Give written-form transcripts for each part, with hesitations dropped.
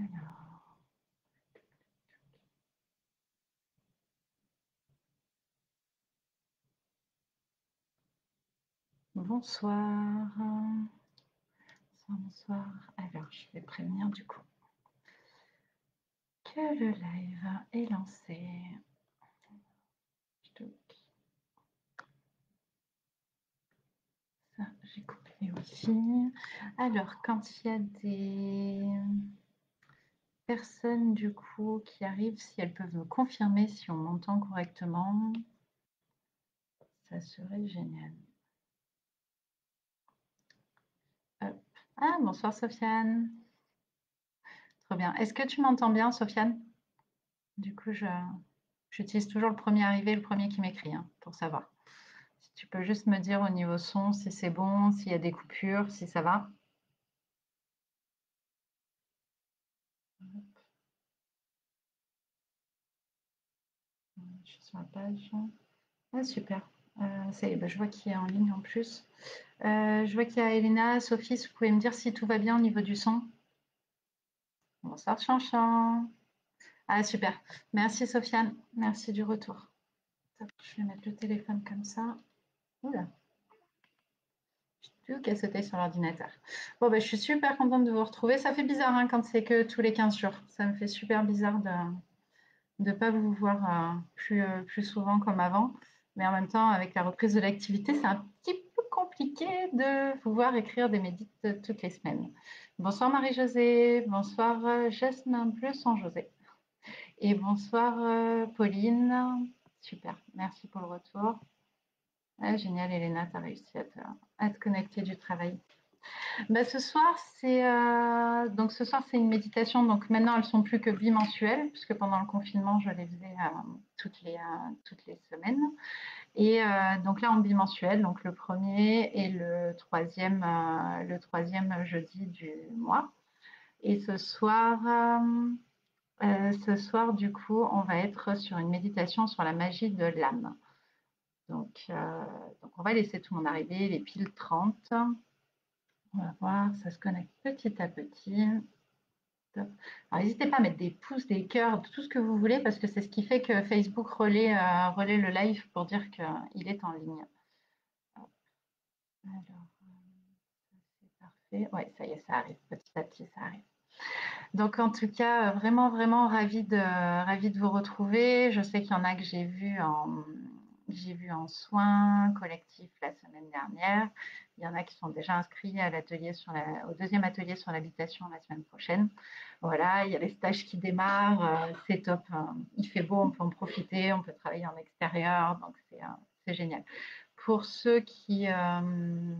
Alors, bonsoir. Bonsoir. Alors, je vais prévenir du coup que le live est lancé. Ça, j'ai coupé aussi. Alors, quand il y a des personnes du coup qui arrivent, si elles peuvent me confirmer si on m'entend correctement, ça serait génial. Hop. Ah, bonsoir Sofiane. Trop bien. Est-ce que tu m'entends bien, Sofiane? Du coup, j'utilise toujours le premier arrivé, le premier qui m'écrit, hein, pour savoir. Si tu peux juste me dire au niveau son si c'est bon, s'il y a des coupures, si ça va. Je suis sur la page. Ah, super. Ça y est, bah, je vois qu'il est en ligne en plus. Je vois qu'il y a Elena, Sophie, si vous pouvez me dire si tout va bien au niveau du son. Bonsoir, Chanchan. Ah, super. Merci, Sofiane. Merci du retour. Je vais mettre le téléphone comme ça. Oula, tout qu'à sauter sur l'ordinateur. Bon, bah, je suis super contente de vous retrouver. Ça fait bizarre hein, quand c'est que tous les 15 jours. Ça me fait super bizarre de ne pas vous voir plus souvent comme avant. Mais en même temps, avec la reprise de l'activité, c'est un petit peu compliqué de vous voir écrire des médites toutes les semaines. Bonsoir Marie-Josée, bonsoir Jasmin Bleu sans José. Et bonsoir Pauline. Super, merci pour le retour. Ah, génial, Elena, tu as réussi à te connecter du travail. Bah, ce soir c'est une méditation. Donc maintenant elles sont plus que bimensuelles puisque pendant le confinement je les faisais toutes les semaines. Et donc là en bimensuel, donc le premier et le troisième jeudi du mois. Et ce soir du coup on va être sur une méditation sur la magie de l'âme. Donc on va laisser tout le monde arriver, les piles 30. On va voir, ça se connecte petit à petit. Top. Alors, n'hésitez pas à mettre des pouces, des cœurs, tout ce que vous voulez, parce que c'est ce qui fait que Facebook relaie le live pour dire qu'il est en ligne. Alors, c'est parfait. Oui, ça y est, ça arrive. Petit à petit, ça arrive. Donc, en tout cas, vraiment, vraiment ravie de vous retrouver. Je sais qu'il y en a que j'ai vu en soins collectifs la semaine dernière. Il y en a qui sont déjà inscrits à au deuxième atelier sur l'habitation la semaine prochaine. Voilà, il y a les stages qui démarrent, c'est top. Il fait beau, on peut en profiter, on peut travailler en extérieur, donc c'est génial. Pour ceux qui me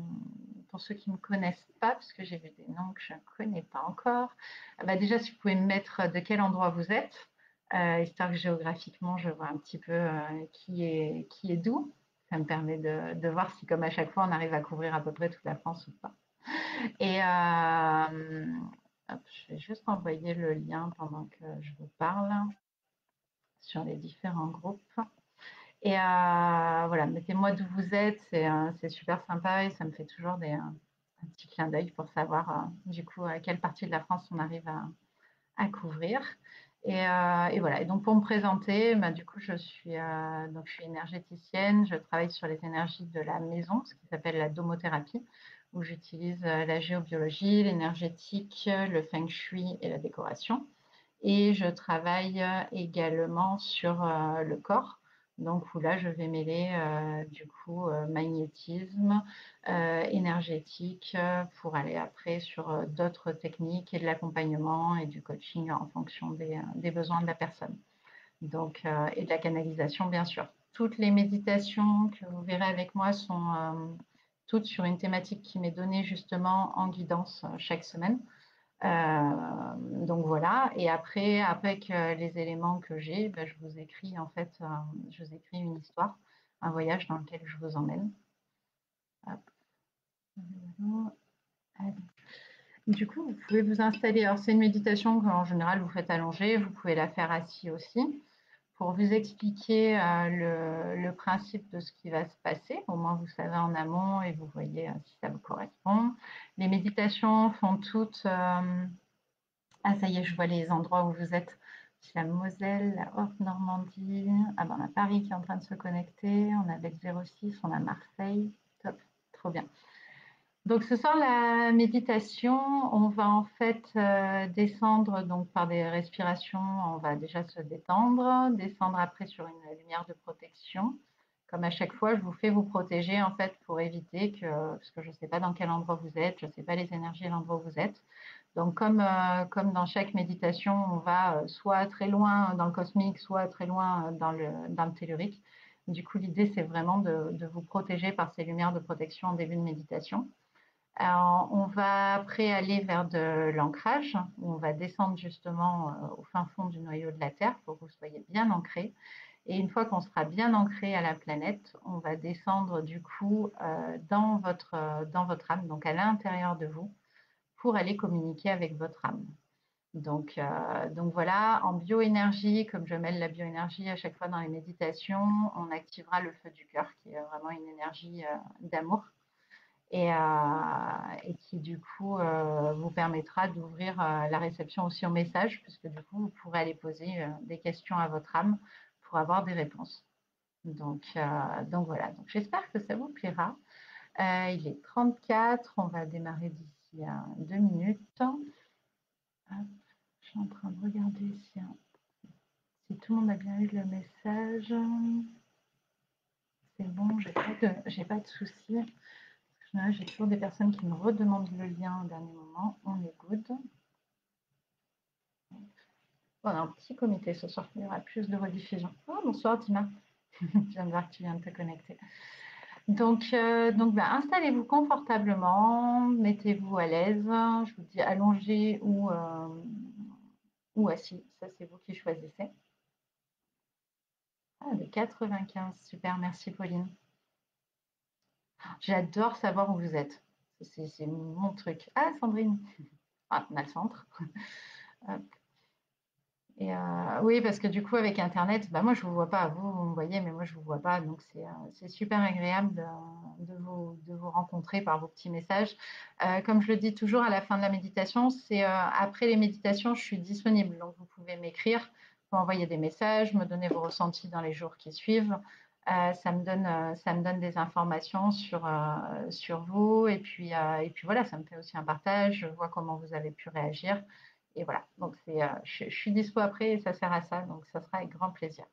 connaissent pas, parce que j'ai vu des noms que je ne connais pas encore, bah déjà si vous pouvez me mettre de quel endroit vous êtes, histoire que géographiquement je vois un petit peu qui est d'où. Ça me permet de voir si, comme à chaque fois, on arrive à couvrir à peu près toute la France ou pas. Et hop, je vais juste envoyer le lien pendant que je vous parle sur les différents groupes. Et voilà, mettez-moi d'où vous êtes, c'est super sympa et ça me fait toujours un petit clin d'œil pour savoir du coup à quelle partie de la France on arrive à couvrir. Et voilà. Et donc pour me présenter, bah, du coup je suis énergéticienne, je travaille sur les énergies de la maison, ce qui s'appelle la domothérapie, où j'utilise la géobiologie, l'énergétique, le feng shui et la décoration. Et je travaille également sur le corps, donc où là je vais mêler du coup magnétisme, énergétique, pour aller après sur d'autres techniques et de l'accompagnement et du coaching en fonction des besoins de la personne. Donc, et de la canalisation bien sûr. Toutes les méditations que vous verrez avec moi sont toutes sur une thématique qui m'est donnée justement en guidance chaque semaine. Donc voilà. Et après, avec les éléments que j'ai, ben, je vous écris en fait, je vous écris une histoire, un voyage dans lequel je vous emmène. Hop. Du coup, vous pouvez vous installer. Alors, c'est une méditation qu'en général vous faites allongée. Vous pouvez la faire assis aussi. Pour vous expliquer le principe de ce qui va se passer, au moins vous savez en amont et vous voyez si ça vous correspond. Les méditations font toutes Ah, ça y est, je vois les endroits où vous êtes. C'est la Moselle, la Haute-Normandie. Ah ben, on a Paris qui est en train de se connecter. On a Bec 06, on a Marseille. Top, trop bien. Donc ce soir, la méditation, on va en fait descendre donc par des respirations, on va déjà se détendre, descendre après sur une lumière de protection. Comme à chaque fois, je vous fais vous protéger en fait pour éviter que, parce que je ne sais pas dans quel endroit vous êtes, je ne sais pas les énergies à l'endroit où vous êtes. Donc comme dans chaque méditation, on va soit très loin dans le cosmique, soit très loin dans le tellurique. Du coup, l'idée, c'est vraiment de vous protéger par ces lumières de protection en début de méditation. Alors, on va après aller vers de l'ancrage, où on va descendre justement au fin fond du noyau de la Terre pour que vous soyez bien ancré. Et une fois qu'on sera bien ancré à la planète, on va descendre du coup dans votre âme, donc à l'intérieur de vous, pour aller communiquer avec votre âme. Donc voilà, en bioénergie, comme je mêle la bioénergie à chaque fois dans les méditations, on activera le feu du cœur, qui est vraiment une énergie d'amour et qui du coup vous permettra d'ouvrir la réception aussi aux messages, puisque du coup vous pourrez aller poser des questions à votre âme pour avoir des réponses. Donc voilà, donc j'espère que ça vous plaira. Il est 34, on va démarrer d'ici 2 minutes. Hop, je suis en train de regarder si tout le monde a bien eu le message. C'est bon, j'ai pas de soucis. J'ai toujours des personnes qui me redemandent le lien au dernier moment. On est good. On a un petit comité ce soir. Il y aura plus de rediffusion. Oh, bonsoir Dima. Je viens de voir que tu viens de te connecter. Donc installez-vous confortablement, mettez-vous à l'aise. Je vous dis allongé ou assis. Ça, c'est vous qui choisissez. Ah, de 95. Super, merci Pauline. J'adore savoir où vous êtes. C'est mon truc. Ah, Sandrine. Ah, on a le centre. Et oui, parce que du coup, avec Internet, bah, moi, je ne vous vois pas. Vous me voyez, mais moi, je ne vous vois pas. Donc, c'est super agréable de vous rencontrer par vos petits messages. Comme je le dis toujours à la fin de la méditation, c'est après les méditations, je suis disponible. Donc, vous pouvez m'écrire, vous envoyer des messages, me donner vos ressentis dans les jours qui suivent. Ça me donne des informations sur vous. Et puis voilà, ça me fait aussi un partage. Je vois comment vous avez pu réagir. Et voilà, donc je suis dispo après et ça sert à ça, donc ça sera avec grand plaisir.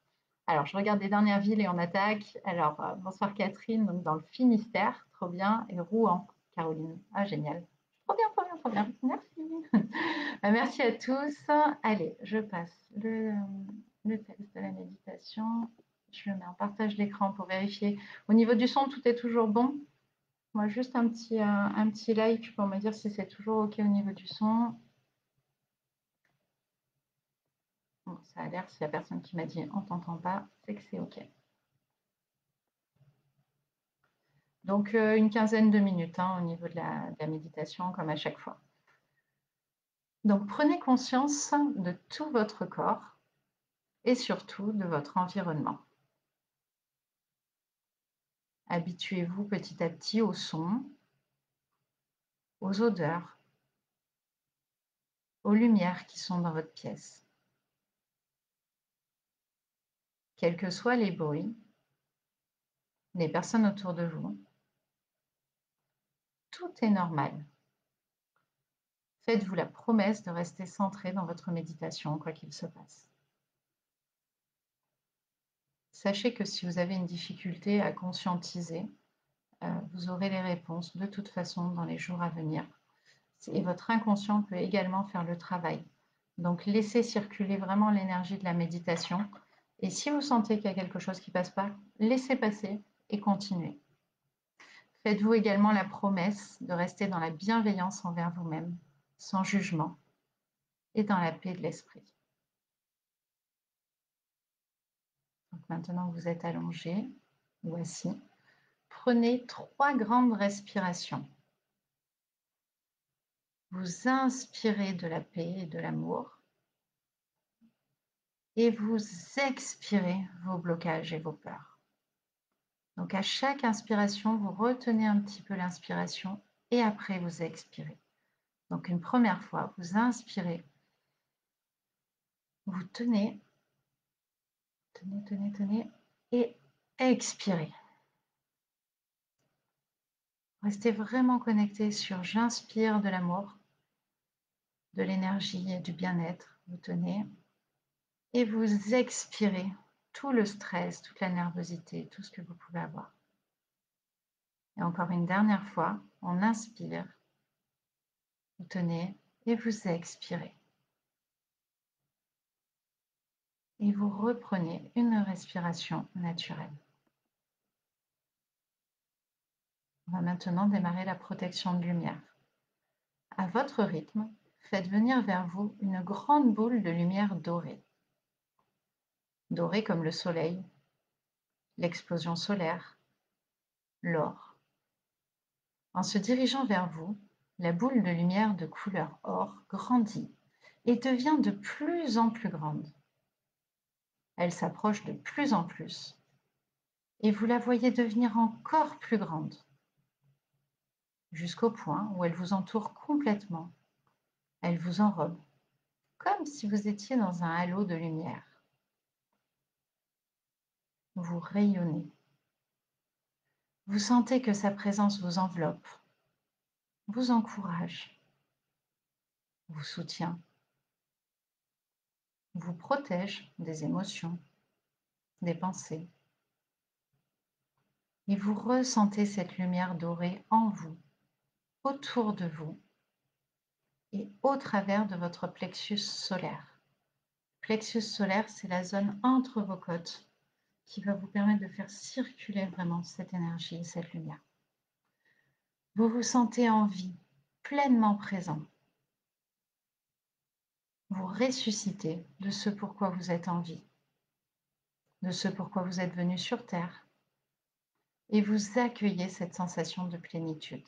Alors, je regarde les dernières villes et on attaque. Alors, bonsoir Catherine, donc dans le Finistère, trop bien, et Rouen, Caroline. Ah, génial. Trop bien, trop bien, trop bien. Merci. Merci à tous. Allez, je passe le texte de la méditation. Je le mets en partage d'écran pour vérifier. Au niveau du son, tout est toujours bon. Moi, juste un petit like pour me dire si c'est toujours OK au niveau du son. Bon, ça a l'air, s'il n'y a personne qui m'a dit on t'entend pas, c'est que c'est OK. Donc, une quinzaine de minutes au niveau de la méditation, comme à chaque fois. Donc, prenez conscience de tout votre corps et surtout de votre environnement. Habituez-vous petit à petit aux sons, aux odeurs, aux lumières qui sont dans votre pièce. Quels que soient les bruits, les personnes autour de vous, tout est normal. Faites-vous la promesse de rester centré dans votre méditation, quoi qu'il se passe. Sachez que si vous avez une difficulté à conscientiser, vous aurez les réponses de toute façon dans les jours à venir. Et votre inconscient peut également faire le travail. Donc laissez circuler vraiment l'énergie de la méditation. Et si vous sentez qu'il y a quelque chose qui ne passe pas, laissez passer et continuez. Faites-vous également la promesse de rester dans la bienveillance envers vous-même, sans jugement et dans la paix de l'esprit. Donc maintenant que vous êtes allongé ou assis, prenez 3 grandes respirations. Vous inspirez de la paix et de l'amour et vous expirez vos blocages et vos peurs. Donc à chaque inspiration, vous retenez un petit peu l'inspiration et après vous expirez. Donc une première fois, vous inspirez Vous tenez, tenez et expirez. Restez vraiment connecté sur j'inspire de l'amour, de l'énergie et du bien-être. Vous tenez et vous expirez tout le stress, toute la nervosité, tout ce que vous pouvez avoir. Et encore une dernière fois, on inspire, vous tenez et vous expirez. Et vous reprenez une respiration naturelle. On va maintenant démarrer la protection de lumière. À votre rythme, faites venir vers vous une grande boule de lumière dorée. Dorée comme le soleil, l'explosion solaire, l'or. En se dirigeant vers vous, la boule de lumière de couleur or grandit et devient de plus en plus grande. Elle s'approche de plus en plus et vous la voyez devenir encore plus grande, jusqu'au point où elle vous entoure complètement. Elle vous enrobe, comme si vous étiez dans un halo de lumière. Vous rayonnez. Vous sentez que sa présence vous enveloppe, vous encourage, vous soutient, vous protège des émotions, des pensées. Et vous ressentez cette lumière dorée en vous, autour de vous et au travers de votre plexus solaire. Plexus solaire, c'est la zone entre vos côtes qui va vous permettre de faire circuler vraiment cette énergie, cette lumière. Vous vous sentez en vie, pleinement présent. Vous ressuscitez de ce pourquoi vous êtes en vie, de ce pourquoi vous êtes venu sur Terre, et vous accueillez cette sensation de plénitude.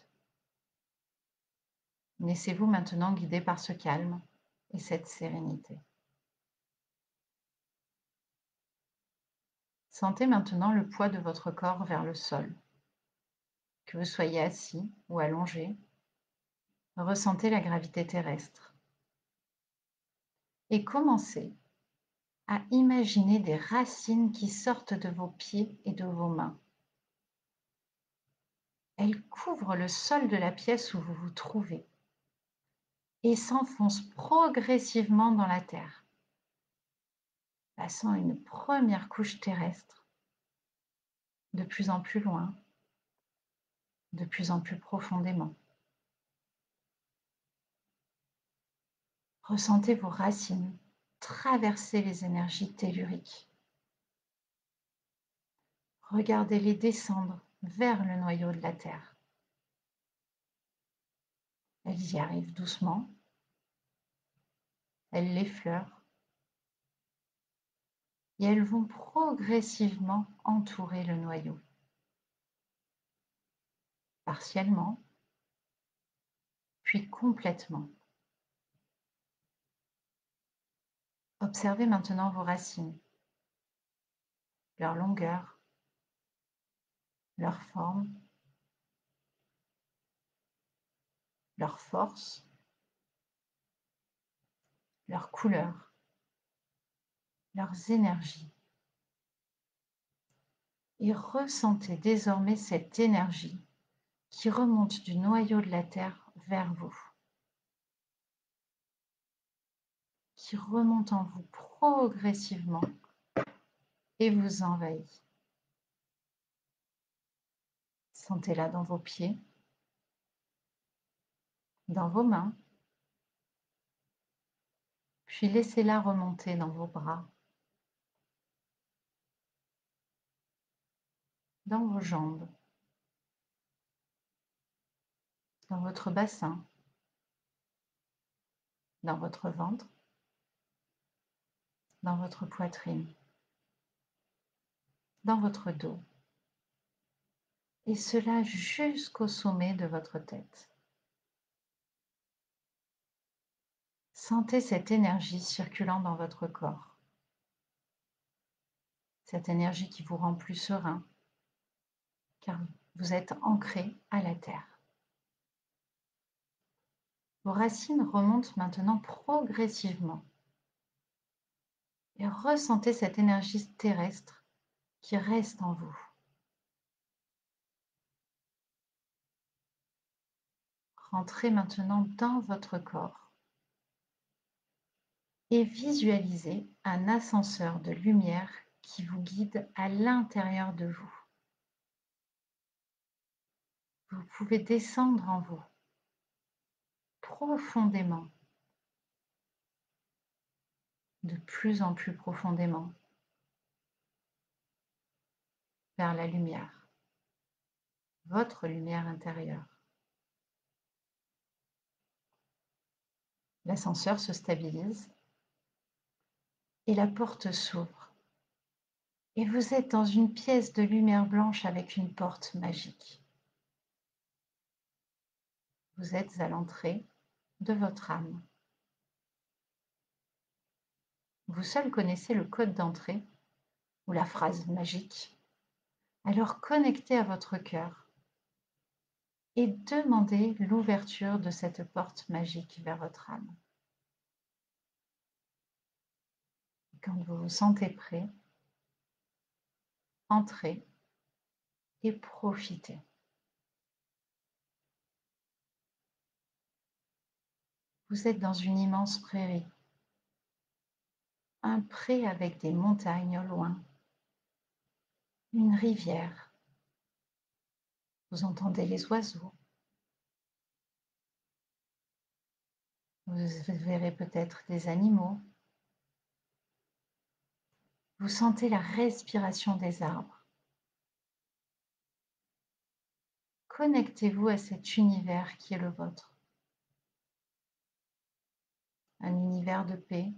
Laissez-vous maintenant guider par ce calme et cette sérénité. Sentez maintenant le poids de votre corps vers le sol. Que vous soyez assis ou allongé, ressentez la gravité terrestre. Et commencez à imaginer des racines qui sortent de vos pieds et de vos mains. Elles couvrent le sol de la pièce où vous vous trouvez et s'enfoncent progressivement dans la terre, passant une première couche terrestre, de plus en plus loin, de plus en plus profondément. Ressentez vos racines traverser les énergies telluriques. Regardez-les descendre vers le noyau de la Terre. Elles y arrivent doucement, elles l'effleurent et elles vont progressivement entourer le noyau. Partiellement, puis complètement. Observez maintenant vos racines, leur longueur, leur forme, leur force, leur couleur, leurs énergies. Et ressentez désormais cette énergie qui remonte du noyau de la Terre vers vous, qui remonte en vous progressivement et vous envahit. Sentez-la dans vos pieds, dans vos mains, puis laissez-la remonter dans vos bras, dans vos jambes, dans votre bassin, dans votre ventre, dans votre poitrine, dans votre dos, et cela jusqu'au sommet de votre tête. Sentez cette énergie circulant dans votre corps, cette énergie qui vous rend plus serein, car vous êtes ancré à la terre. Vos racines remontent maintenant progressivement et ressentez cette énergie terrestre qui reste en vous. Rentrez maintenant dans votre corps et visualisez un ascenseur de lumière qui vous guide à l'intérieur de vous. Vous pouvez descendre en vous profondément, de plus en plus profondément, vers la lumière, votre lumière intérieure. L'ascenseur se stabilise et la porte s'ouvre. Et vous êtes dans une pièce de lumière blanche avec une porte magique. Vous êtes à l'entrée de votre âme. Vous seul connaissez le code d'entrée ou la phrase magique. Alors connectez à votre cœur et demandez l'ouverture de cette porte magique vers votre âme. Quand vous vous sentez prêt, entrez et profitez. Vous êtes dans une immense prairie, un pré avec des montagnes au loin, une rivière. Vous entendez les oiseaux. Vous verrez peut-être des animaux. Vous sentez la respiration des arbres. Connectez-vous à cet univers qui est le vôtre. Un univers de paix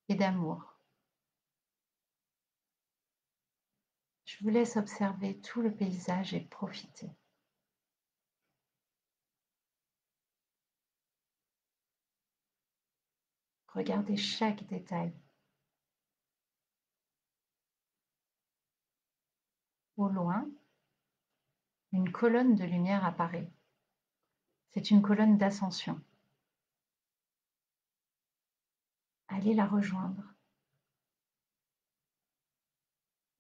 et d'amour. Je vous laisse observer tout le paysage et profiter. Regardez chaque détail. Au loin, une colonne de lumière apparaît. C'est une colonne d'ascension. Allez la rejoindre.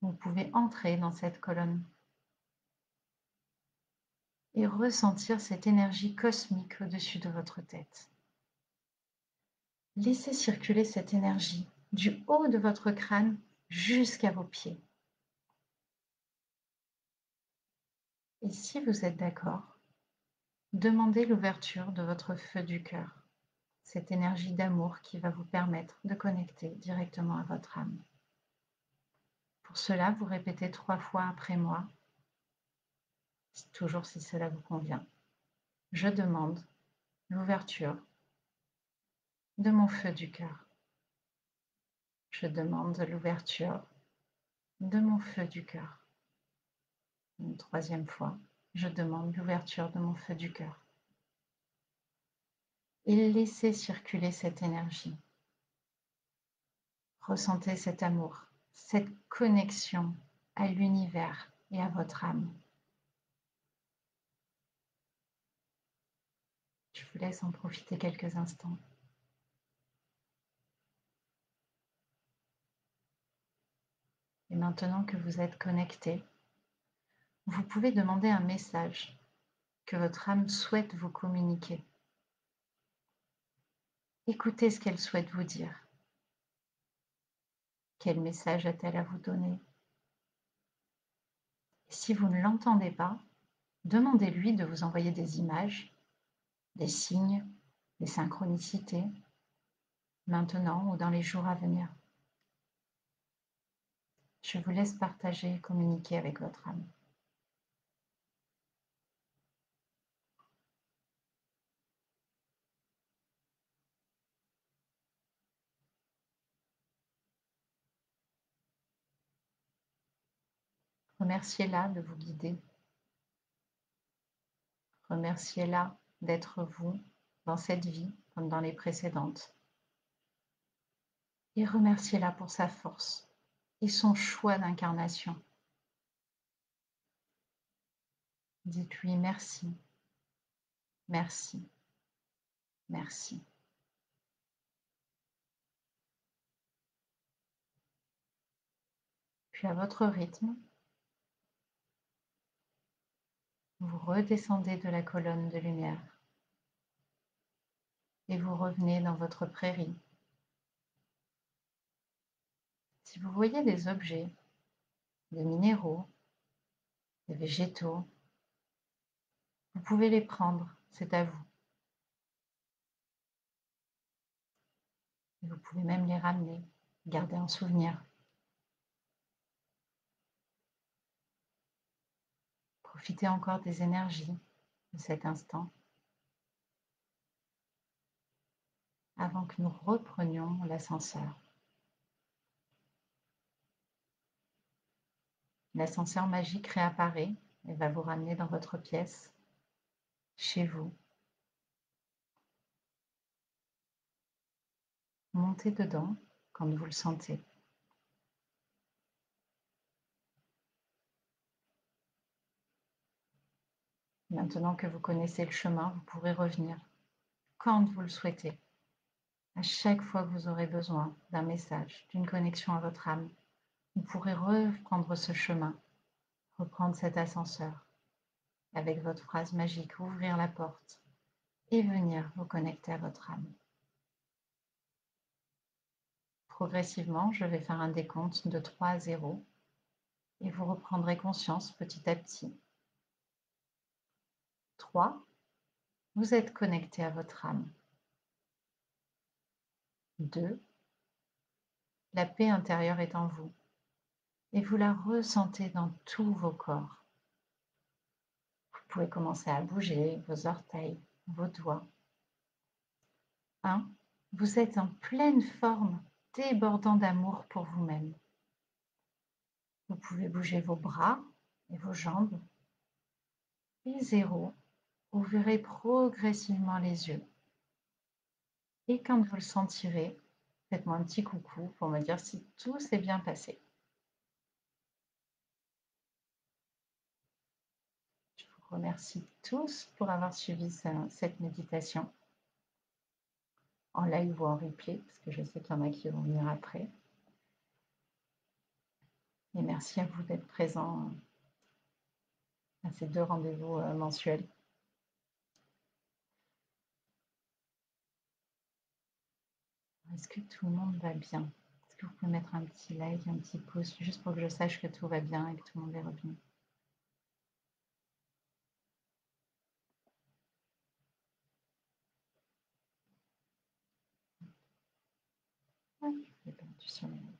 Vous pouvez entrer dans cette colonne et ressentir cette énergie cosmique au-dessus de votre tête. Laissez circuler cette énergie du haut de votre crâne jusqu'à vos pieds. Et si vous êtes d'accord, demandez l'ouverture de votre feu du cœur, cette énergie d'amour qui va vous permettre de connecter directement à votre âme. Pour cela, vous répétez 3 fois après moi, toujours si cela vous convient. Je demande l'ouverture de mon feu du cœur. Je demande l'ouverture de mon feu du cœur. Une 3e fois, je demande l'ouverture de mon feu du cœur. Et laissez circuler cette énergie. Ressentez cet amour, cette connexion à l'univers et à votre âme. Je vous laisse en profiter quelques instants. Et maintenant que vous êtes connecté, vous pouvez demander un message que votre âme souhaite vous communiquer. Écoutez ce qu'elle souhaite vous dire. Quel message a-t-elle à vous donner? Et si vous ne l'entendez pas, demandez-lui de vous envoyer des images, des signes, des synchronicités, maintenant ou dans les jours à venir. Je vous laisse partager et communiquer avec votre âme. Remerciez-la de vous guider. Remerciez-la d'être vous dans cette vie comme dans les précédentes. Et remerciez-la pour sa force et son choix d'incarnation. Dites-lui merci, merci, merci. Puis à votre rythme, vous redescendez de la colonne de lumière et vous revenez dans votre prairie. Si vous voyez des objets, des minéraux, des végétaux, vous pouvez les prendre, c'est à vous. Et vous pouvez même les ramener, garder en souvenir. Profitez encore des énergies de cet instant avant que nous reprenions l'ascenseur. L'ascenseur magique réapparaît et va vous ramener dans votre pièce, chez vous. Montez dedans quand vous le sentez. Maintenant que vous connaissez le chemin, vous pourrez revenir quand vous le souhaitez. À chaque fois que vous aurez besoin d'un message, d'une connexion à votre âme, vous pourrez reprendre ce chemin, reprendre cet ascenseur, avec votre phrase magique, ouvrir la porte et venir vous connecter à votre âme. Progressivement, je vais faire un décompte de 3 à 0 et vous reprendrez conscience petit à petit. 3, vous êtes connecté à votre âme. 2, la paix intérieure est en vous et vous la ressentez dans tous vos corps. Vous pouvez commencer à bouger vos orteils, vos doigts. 1, vous êtes en pleine forme, débordant d'amour pour vous-même. Vous pouvez bouger vos bras et vos jambes. Et 0, ouvrez progressivement les yeux. Et quand vous le sentirez, faites-moi un petit coucou pour me dire si tout s'est bien passé. Je vous remercie tous pour avoir suivi cette méditation en live ou en replay, parce que je sais qu'il y en a qui vont venir après. Et merci à vous d'être présents à ces 2 rendez-vous mensuels. Est-ce que tout le monde va bien? Est-ce que vous pouvez mettre un petit like, un petit pouce, juste pour que je sache que tout va bien et que tout le monde est revenu? Oui, je l'ai perdu sur les likes.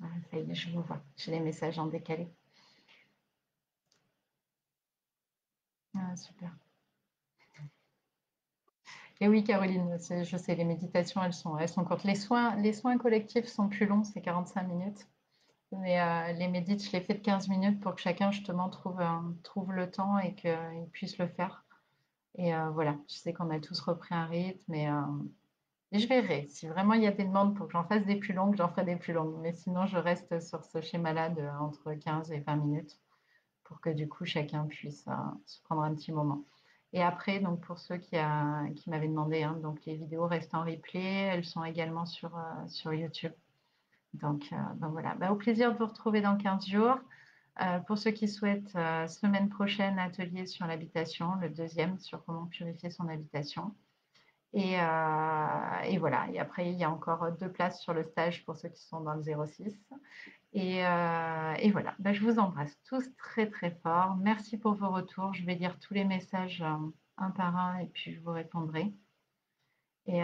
Ah, ça y est, je vous vois. J'ai les messages en décalé. Ah, super. Et oui, Caroline, je sais, les méditations, elles sont courtes. Les soins collectifs sont plus longs, c'est 45 minutes. Mais les médites, je les fais de 15 minutes pour que chacun, justement, trouve le temps et qu'il puisse le faire. Et voilà, je sais qu'on a tous repris un rythme et je verrai. Si vraiment il y a des demandes pour que j'en fasse des plus longues, j'en ferai des plus longues. Mais sinon, je reste sur ce schéma-là entre 15 et 20 minutes pour que du coup, chacun puisse se prendre un petit moment. Et après, donc pour ceux qui m'avaient demandé, hein, donc les vidéos restent en replay, elles sont également sur YouTube. Donc voilà, bah, au plaisir de vous retrouver dans 15 jours. Pour ceux qui souhaitent, semaine prochaine, atelier sur l'habitation, le deuxième sur comment purifier son habitation. Et voilà, et après, il y a encore 2 places sur le stage pour ceux qui sont dans le 06. Et voilà, bah, je vous embrasse tous très très fort. Merci pour vos retours. Je vais lire tous les messages un par un et puis je vous répondrai. Et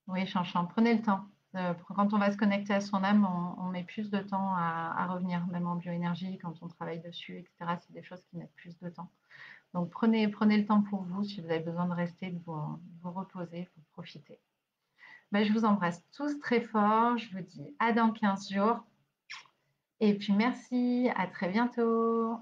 oui, Chanchan, prenez le temps. Quand on va se connecter à son âme, on met plus de temps à revenir, même en bioénergie, quand on travaille dessus, etc. C'est des choses qui mettent plus de temps. Donc prenez le temps pour vous, si vous avez besoin de rester, de vous reposer, pour profiter. Ben, je vous embrasse tous très fort. Je vous dis à dans 15 jours. Et puis merci, à très bientôt.